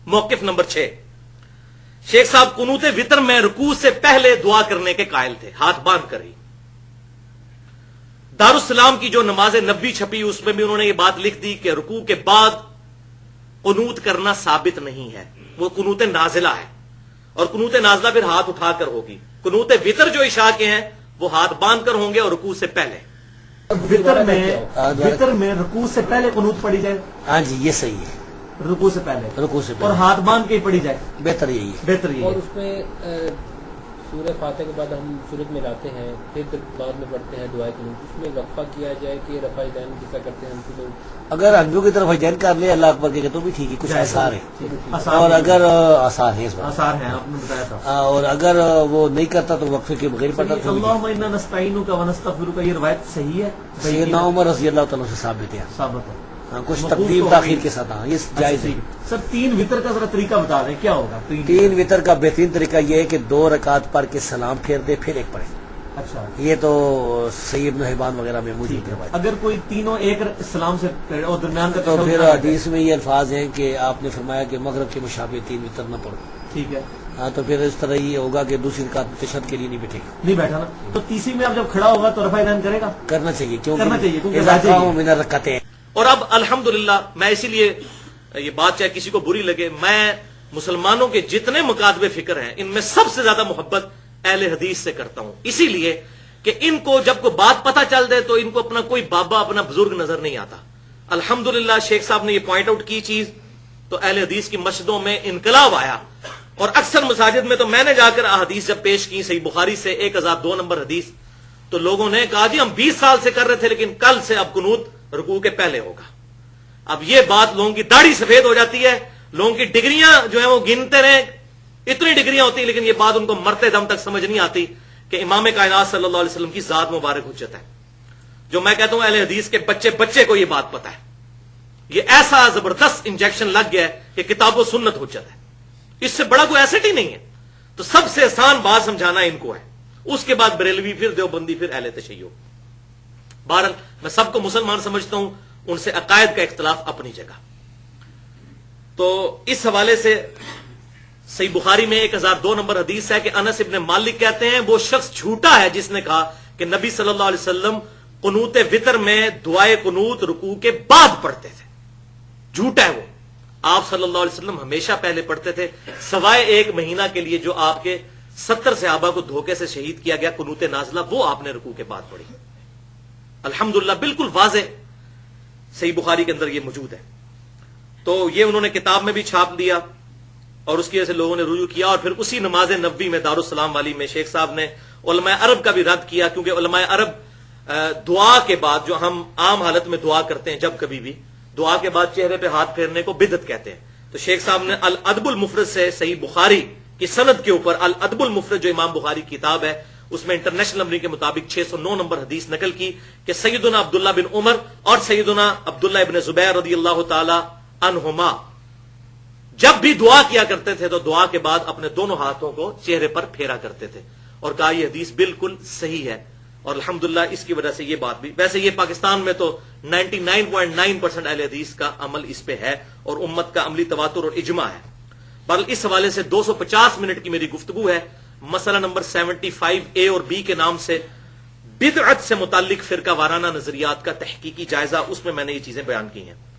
موقف نمبر 6، شیخ صاحب قنوت وطر میں رکوع سے پہلے دعا کرنے کے قائل تھے، ہاتھ باندھ کر ہی۔ دارالسلام کی جو نماز نبوی چھپی اس میں بھی انہوں نے یہ بات لکھ دی کہ رکوع کے بعد قنوت کرنا ثابت نہیں ہے، وہ قنوت نازلہ ہے، اور قنوت نازلہ پھر ہاتھ اٹھا کر ہوگی۔ قنوت وطر جو عشاء کے ہیں وہ ہاتھ باندھ کر ہوں گے اور رکوع سے پہلے۔ وطر میں رکوع سے پہلے قنوت پڑھی جائے؟ ہاں جی یہ صحیح ہے، رکوع سے پہلے، رکوع سے پہلے اور ہاتھ باندھ کے ہی پڑھی جائے، بہتر یہی ہے، بہتر یہی اور ہے۔ اس میں سورہ فاتحہ کے بعد ہم سورت میں لاتے ہیں، پھر بعد میں پڑھتے ہیں دعائے قنوت، اس میں وقفہ کیا جائے کہ رفع دین جیسا کرتے ہیں ہم سے لوگ؟ اگر ہنجوں کی طرف جین کر لے اللہ اکبر کے تو بھی ٹھیک ہے، کچھ آثار ہے، اور اگر آثار ہے اس بات، آثار ہیں، آپ نے بتایا تھا۔ اور اگر وہ نہیں کرتا تو وقفے کے بغیر پڑھتا تو اللہم انا نستعینک و نستغفرک، یہ روایت صحیح ہے؟ سیدنا عمر رضی اللہ تعالیٰ سے ثابت ہے، ثابت ہے، ہاں کچھ تقدیم تاخیر کے ساتھ، ہاں یہ جائز ہے۔ سر 3 وطر کا ذرا طریقہ بتا دیں کیا ہوگا؟ 3 وطر کا بہترین طریقہ یہ ہے کہ 2 رکعت پڑھ کے سلام پھیر دے پھر ایک پڑھے، اچھا، یہ تو صحیح ابن حبان وغیرہ میں موجود ہے۔ اگر کوئی تینوں ایک اسلام سے اور درمیان کا تو پھر حدیث میں یہ الفاظ ہیں کہ آپ نے فرمایا کہ مغرب کے مشابہ 3 وطر نہ پڑھو، ٹھیک ہے، ہاں تو پھر اس طرح یہ ہوگا کہ دوسری رکعت میں تشہد کے لیے نہیں بیٹھے گا، نہیں بیٹھا نا، تو تیسری میں اب جب کھڑا ہوگا تو رفع دین کرے گا؟ کرنا چاہیے، کرنا چاہیے، کیونکہ اذا قاموا من الركعتين۔ اور اب الحمدللہ میں اسی لیے یہ بات چاہے کسی کو بری لگے، میں مسلمانوں کے جتنے مکاتب فکر ہیں ان میں سب سے زیادہ محبت اہل حدیث سے کرتا ہوں، اسی لیے کہ ان کو جب کوئی بات پتہ چل دے تو ان کو اپنا کوئی بابا اپنا بزرگ نظر نہیں آتا۔ الحمدللہ شیخ صاحب نے یہ پوائنٹ آؤٹ کی چیز تو اہل حدیث کی مسجدوں میں انقلاب آیا، اور اکثر مساجد میں تو میں نے جا کر احادیث جب پیش کی صحیح بخاری سے 1002 نمبر حدیث، تو لوگوں نے کہا جی ہم 20 سال سے کر رہے تھے لیکن کل سے اب قنوت رکوع کے پہلے ہوگا۔ اب یہ بات لوگوں کی داڑھی سفید ہو جاتی ہے، لوگوں کی ڈگریاں جو ہیں وہ گنتے رہیں، اتنی ڈگریاں ہوتی ہیں، لیکن یہ بات ان کو مرتے دم تک سمجھ نہیں آتی کہ امام کائنات صلی اللہ علیہ وسلم کی ذات مبارک حجت ہے۔ جو میں کہتا ہوں اہل حدیث کے بچے بچے کو یہ بات پتہ ہے، یہ ایسا زبردست انجیکشن لگ گیا ہے کہ کتاب و سنت حجت ہے، اس سے بڑا کوئی ایسٹ ہی نہیں ہے۔ تو سب سے آسان بات سمجھانا ان کو ہے، اس کے بعد بریلوی، پھر دیوبندی، پھر اہل تشیع۔ بہرحال میں سب کو مسلمان سمجھتا ہوں، ان سے عقائد کا اختلاف اپنی جگہ۔ تو اس حوالے سے صحیح بخاری میں 1002 نمبر حدیث ہے کہ انس ابن مالک کہتے ہیں وہ شخص جھوٹا ہے جس نے کہا کہ نبی صلی اللہ علیہ وسلم قنوت وطر میں دعائے قنوت رکوع کے بعد پڑھتے تھے، جھوٹا ہے وہ۔ آپ صلی اللہ علیہ وسلم ہمیشہ پہلے پڑھتے تھے، سوائے 1 مہینہ کے لیے جو آپ کے 70 صحابہ کو دھوکے سے شہید کیا گیا قنوت نازلہ، وہ آپ نے رکوع کے بعد پڑھی۔ الحمدللہ بالکل واضح صحیح بخاری کے اندر یہ موجود ہے۔ تو یہ انہوں نے کتاب میں بھی چھاپ دیا، اور اس کی وجہ سے لوگوں نے رجوع کیا، اور پھر اسی نماز نبوی میں دارالسلام والی میں شیخ صاحب نے علماء عرب کا بھی رد کیا، کیونکہ علماء عرب دعا کے بعد جو ہم عام حالت میں دعا کرتے ہیں، جب کبھی بھی دعا کے بعد چہرے پہ ہاتھ پھیرنے کو بدعت کہتے ہیں، تو شیخ صاحب نے الادب المفرد سے صحیح بخاری کی سند کے اوپر الادب المفرد جو امام بخاری کی کتاب ہے اس میں انٹرنیشنل نمبر کے مطابق 609 نمبر حدیث نقل کی کہ سیدنا عبداللہ بن عمر اور سیدنا عبداللہ ابن زبیر رضی اللہ تعالی عنہما جب بھی دعا کیا کرتے تھے تو دعا کے بعد اپنے دونوں ہاتھوں کو چہرے پر پھیرا کرتے تھے، اور کہا یہ حدیث بالکل صحیح ہے، اور الحمدللہ اس کی وجہ سے یہ بات بھی، ویسے یہ پاکستان میں تو 99.9% اہل حدیث کا عمل اس پہ ہے، اور امت کا عملی تواتر اور اجماع ہے۔ بہرحال اس حوالے سے 250 منٹ کی میری گفتگو ہے، مسئلہ نمبر 75A اور B کے نام سے بدعت سے متعلق فرقہ وارانہ نظریات کا تحقیقی جائزہ، اس میں نے یہ چیزیں بیان کی ہیں۔